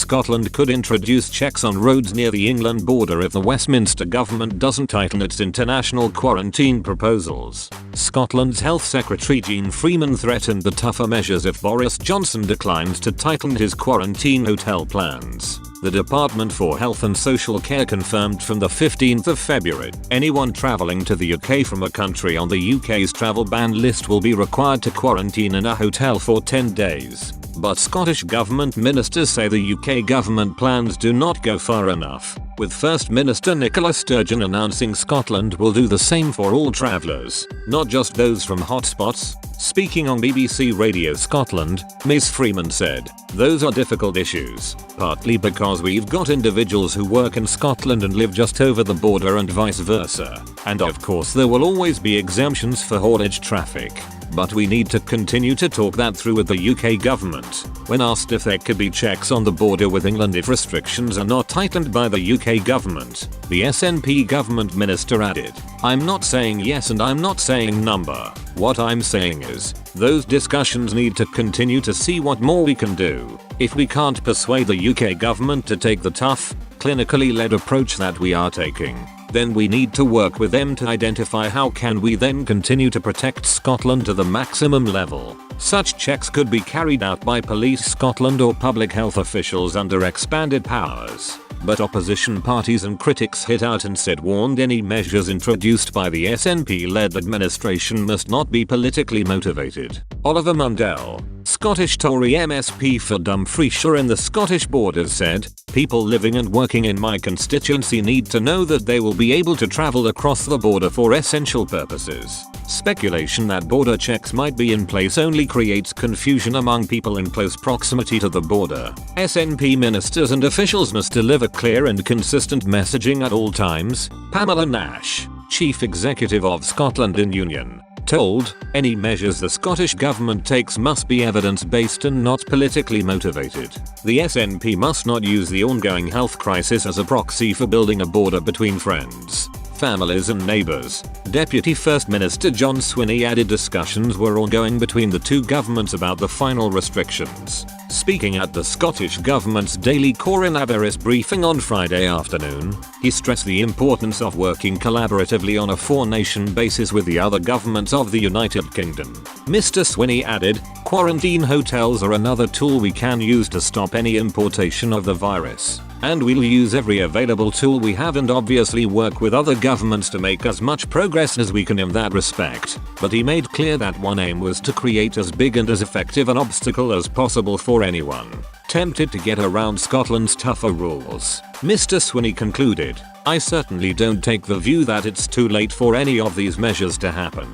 Scotland could introduce checks on roads near the England border if the Westminster government doesn't tighten its international quarantine proposals. Scotland's Health Secretary Jean Freeman threatened the tougher measures if Boris Johnson declines to tighten his quarantine hotel plans. The Department for Health and Social Care confirmed from the 15th of February, anyone travelling to the UK from a country on the UK's travel ban list will be required to quarantine in a hotel for 10 days. But Scottish Government ministers say the UK government plans do not go far enough, with First Minister Nicola Sturgeon announcing Scotland will do the same for all travellers, not just those from hotspots. Speaking on BBC Radio Scotland, Ms Freeman said, "Those are difficult issues, partly because we've got individuals who work in Scotland and live just over the border and vice versa, and of course there will always be exemptions for haulage traffic. But we need to continue to talk that through with the UK government." When asked if there could be checks on the border with England if restrictions are not tightened by the UK government, the SNP government minister added, "I'm not saying yes and I'm not saying number. What I'm saying is, those discussions need to continue to see what more we can do. If we can't persuade the UK government to take the tough, clinically led approach that we are taking, then we need to work with them to identify how can we then continue to protect Scotland to the maximum level. Such checks could be carried out by Police Scotland or public health officials under expanded powers." But opposition parties and critics hit out and warned any measures introduced by the SNP-led administration must not be politically motivated. Oliver Mundell, Scottish Tory MSP for Dumfriesshire in the Scottish Borders said, "People living and working in my constituency need to know that they will be able to travel across the border for essential purposes. Speculation that border checks might be in place only creates confusion among people in close proximity to the border. SNP ministers and officials must deliver clear and consistent messaging at all times," Pamela Nash, Chief Executive of Scotland in Union, told, "Any measures the Scottish Government takes must be evidence-based and not politically motivated. The SNP must not use the ongoing health crisis as a proxy for building a border between friends, families and neighbours." Deputy First Minister John Swinney added discussions were ongoing between the two governments about the final restrictions. Speaking at the Scottish Government's daily coronavirus briefing on Friday afternoon, he stressed the importance of working collaboratively on a four-nation basis with the other governments of the United Kingdom. Mr Swinney added, "Quarantine hotels are another tool we can use to stop any importation of the virus. And we'll use every available tool we have and obviously work with other governments to make as much progress as we can in that respect." But he made clear that one aim was to create as big and as effective an obstacle as possible for anyone tempted to get around Scotland's tougher rules. Mr Swinney concluded, "I certainly don't take the view that it's too late for any of these measures to happen.